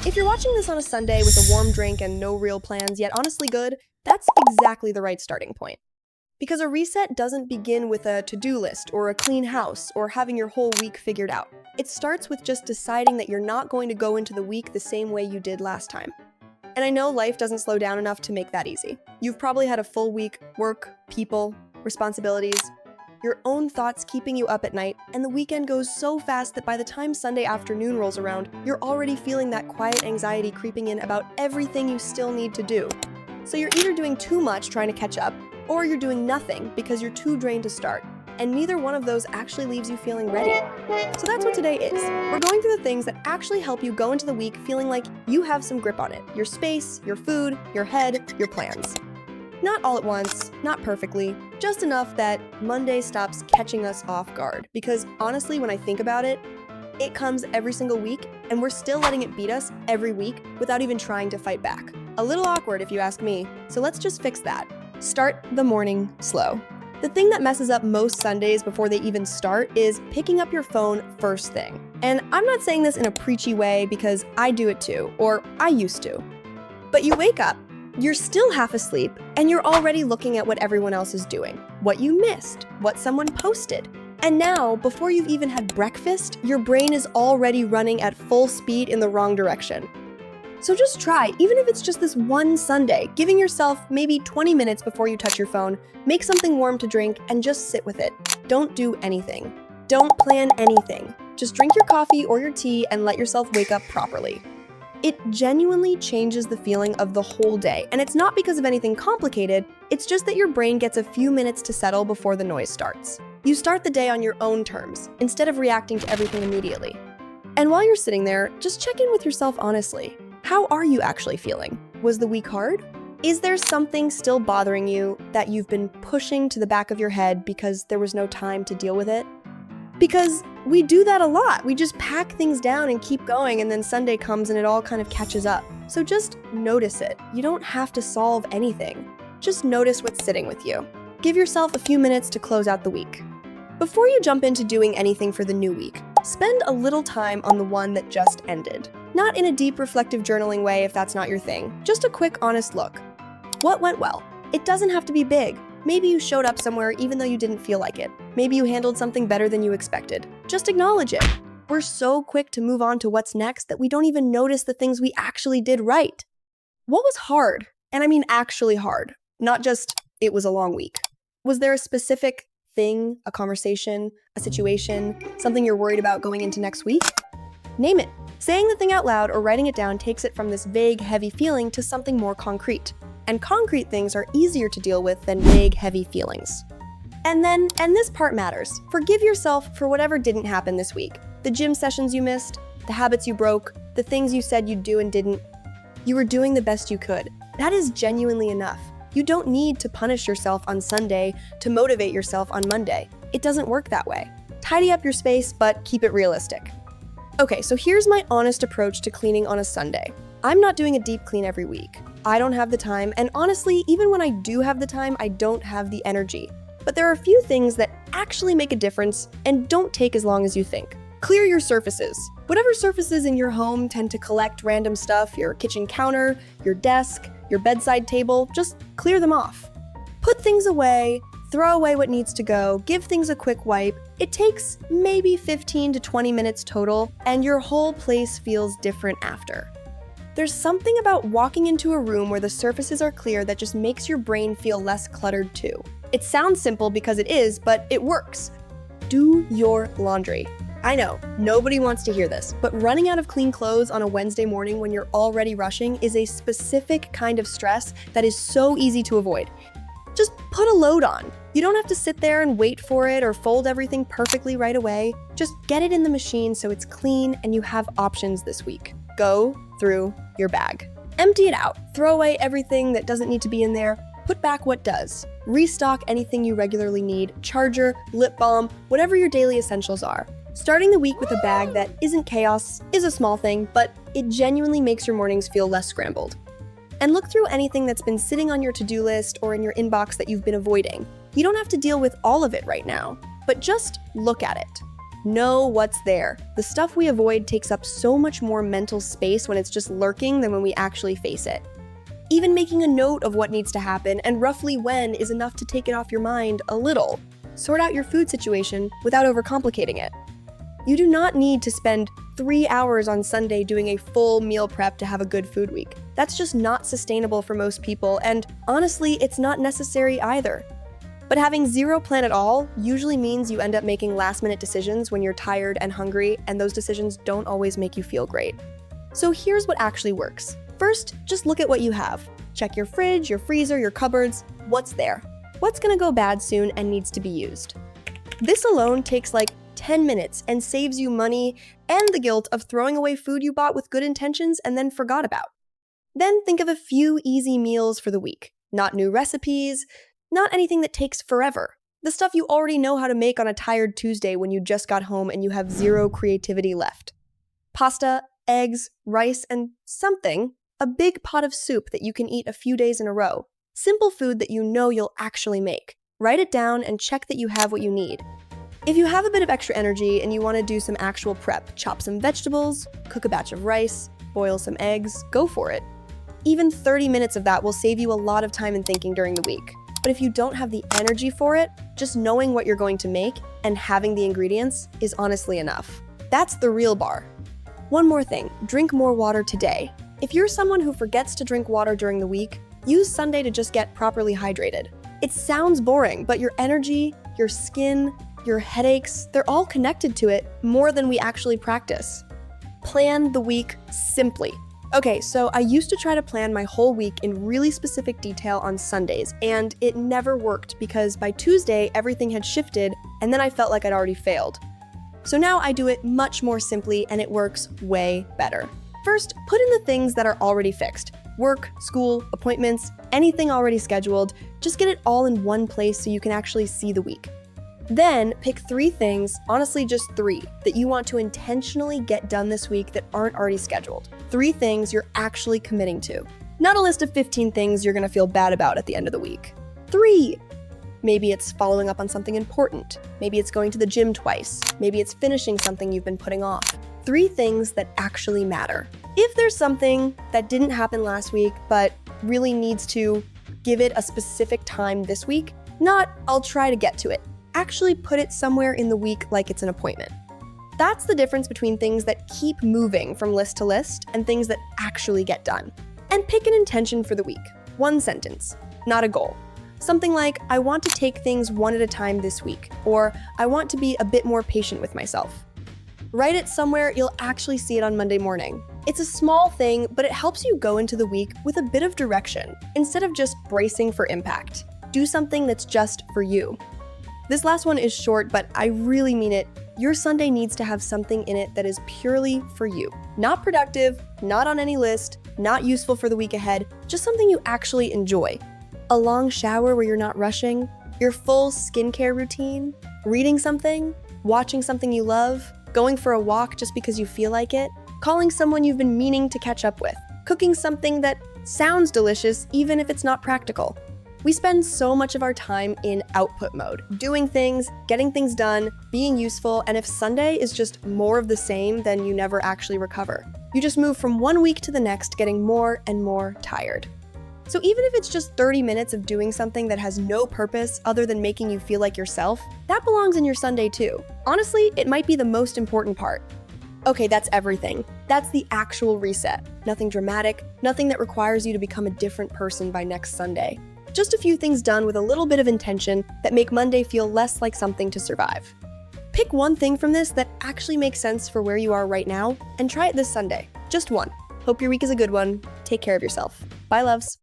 If you're watching this on a Sunday with a warm drink and no real plans, yet honestly good, that's exactly the right starting point. Because a reset doesn't begin with a to-do list or a clean house or having your whole week figured out. It starts with just deciding that you're not going to go into the week the same way you did last time. And I know life doesn't slow down enough to make that easy. You've probably had a full week, work, people, responsibilities, your own thoughts keeping you up at night, and the weekend goes so fast that by the time Sunday afternoon rolls around, you're already feeling that quiet anxiety creeping in about everything you still need to do. So you're either doing too much trying to catch up, or you're doing nothing because you're too drained to start. And neither one of those actually leaves you feeling ready. So that's what today is. We're going through the things that actually help you go into the week feeling like you have some grip on it. Your space, your food, your head, your plans. Not all at once, not perfectly, just enough that Monday stops catching us off guard. Because honestly, when I think about it, it comes every single week, and we're still letting it beat us every week without even trying to fight back. A little awkward if you ask me, so let's just fix that. Start the morning slow. The thing that messes up most Sundays before they even start is picking up your phone first thing. And I'm not saying this in a preachy way because I do it too, or I used to. But you wake up, you're still half asleep, and you're already looking at what everyone else is doing, what you missed, what someone posted. And now, before you've even had breakfast, your brain is already running at full speed in the wrong direction. So just try, even if it's just this one Sunday, giving yourself maybe 20 minutes before you touch your phone, make something warm to drink, and just sit with it. Don't do anything. Don't plan anything. Just drink your coffee or your tea and let yourself wake up properly. It genuinely changes the feeling of the whole day, and it's not because of anything complicated, it's just that your brain gets a few minutes to settle before the noise starts. You start the day on your own terms, instead of reacting to everything immediately. And while you're sitting there, just check in with yourself honestly. How are you actually feeling? Was the week hard? Is there something still bothering you that you've been pushing to the back of your head because there was no time to deal with it? Because we do that a lot. We just pack things down and keep going, and then Sunday comes and it all kind of catches up. So just notice it. You don't have to solve anything. Just notice what's sitting with you. Give yourself a few minutes to close out the week. Before you jump into doing anything for the new week, spend a little time on the one that just ended. Not in a deep, reflective journaling way if that's not your thing. Just a quick, honest look. What went well? It doesn't have to be big. Maybe you showed up somewhere even though you didn't feel like it. Maybe you handled something better than you expected. Just acknowledge it. We're so quick to move on to what's next that we don't even notice the things we actually did right. What was hard? And I mean actually hard. Not just, it was a long week. Was there a specific thing, a conversation, a situation, something you're worried about going into next week? Name it. Saying the thing out loud or writing it down takes it from this vague, heavy feeling to something more concrete. And concrete things are easier to deal with than vague, heavy feelings. And this part matters. Forgive yourself for whatever didn't happen this week. The gym sessions you missed, the habits you broke, the things you said you'd do and didn't. You were doing the best you could. That is genuinely enough. You don't need to punish yourself on Sunday to motivate yourself on Monday. It doesn't work that way. Tidy up your space, but keep it realistic. Okay, so here's my honest approach to cleaning on a Sunday. I'm not doing a deep clean every week. I don't have the time, and honestly, even when I do have the time, I don't have the energy. But there are a few things that actually make a difference and don't take as long as you think. Clear your surfaces. Whatever surfaces in your home tend to collect random stuff, your kitchen counter, your desk, your bedside table, just clear them off. Put things away, throw away what needs to go, give things a quick wipe. It takes maybe 15 to 20 minutes total, and your whole place feels different after. There's something about walking into a room where the surfaces are clear that just makes your brain feel less cluttered too. It sounds simple because it is, but it works. Do your laundry. I know, nobody wants to hear this, but running out of clean clothes on a Wednesday morning when you're already rushing is a specific kind of stress that is so easy to avoid. Just put a load on. You don't have to sit there and wait for it or fold everything perfectly right away. Just get it in the machine so it's clean and you have options this week. Go through your bag. Empty it out. Throw away everything that doesn't need to be in there. Put back what does. Restock anything you regularly need. Charger, lip balm, whatever your daily essentials are. Starting the week with a bag that isn't chaos is a small thing, but it genuinely makes your mornings feel less scrambled. And look through anything that's been sitting on your to-do list or in your inbox that you've been avoiding. You don't have to deal with all of it right now, but just look at it. Know what's there. The stuff we avoid takes up so much more mental space when it's just lurking than when we actually face it. Even making a note of what needs to happen and roughly when is enough to take it off your mind a little. Sort out your food situation without overcomplicating it. You do not need to spend 3 hours on Sunday doing a full meal prep to have a good food week. That's just not sustainable for most people, and honestly, it's not necessary either. But having zero plan at all usually means you end up making last-minute decisions when you're tired and hungry, and those decisions don't always make you feel great. So here's what actually works. First, just look at what you have. Check your fridge, your freezer, your cupboards. What's there? What's gonna go bad soon and needs to be used? This alone takes like 10 minutes and saves you money and the guilt of throwing away food you bought with good intentions and then forgot about. Then think of a few easy meals for the week. Not new recipes, not anything that takes forever. The stuff you already know how to make on a tired Tuesday when you just got home and you have zero creativity left. Pasta, eggs, rice, and something. A big pot of soup that you can eat a few days in a row. Simple food that you know you'll actually make. Write it down and check that you have what you need. If you have a bit of extra energy and you want to do some actual prep, chop some vegetables, cook a batch of rice, boil some eggs, go for it. Even 30 minutes of that will save you a lot of time and thinking during the week. But if you don't have the energy for it, just knowing what you're going to make and having the ingredients is honestly enough. That's the real bar. One more thing, drink more water today. If you're someone who forgets to drink water during the week, use Sunday to just get properly hydrated. It sounds boring, but your energy, your skin, your headaches, they're all connected to it more than we actually practice. Plan the week simply. Okay, so I used to try to plan my whole week in really specific detail on Sundays, and it never worked because by Tuesday, everything had shifted, and then I felt like I'd already failed. So now I do it much more simply, and it works way better. First, put in the things that are already fixed. Work, school, appointments, anything already scheduled. Just get it all in one place so you can actually see the week. Then pick 3 things, honestly just 3, that you want to intentionally get done this week that aren't already scheduled. 3 things you're actually committing to. Not a list of 15 things you're gonna feel bad about at the end of the week. 3! Maybe it's following up on something important. Maybe it's going to the gym twice. Maybe it's finishing something you've been putting off. 3 things that actually matter. If there's something that didn't happen last week but really needs to, give it a specific time this week, not I'll try to get to it. Actually put it somewhere in the week like it's an appointment. That's the difference between things that keep moving from list to list and things that actually get done. And pick an intention for the week. 1 sentence, not a goal. Something like, I want to take things one at a time this week, or I want to be a bit more patient with myself. Write it somewhere you'll actually see it on Monday morning. It's a small thing, but it helps you go into the week with a bit of direction, instead of just bracing for impact. Do something that's just for you. This last one is short, but I really mean it. Your Sunday needs to have something in it that is purely for you. Not productive, not on any list, not useful for the week ahead, just something you actually enjoy. A long shower where you're not rushing, your full skincare routine, reading something, watching something you love, going for a walk just because you feel like it, calling someone you've been meaning to catch up with, cooking something that sounds delicious even if it's not practical. We spend so much of our time in output mode, doing things, getting things done, being useful, and if Sunday is just more of the same, then you never actually recover. You just move from one week to the next, getting more and more tired. So even if it's just 30 minutes of doing something that has no purpose other than making you feel like yourself, that belongs in your Sunday too. Honestly, it might be the most important part. Okay, that's everything. That's the actual reset. Nothing dramatic, nothing that requires you to become a different person by next Sunday. Just a few things done with a little bit of intention that make Monday feel less like something to survive. Pick one thing from this that actually makes sense for where you are right now and try it this Sunday. Just one. Hope your week is a good one. Take care of yourself. Bye, loves.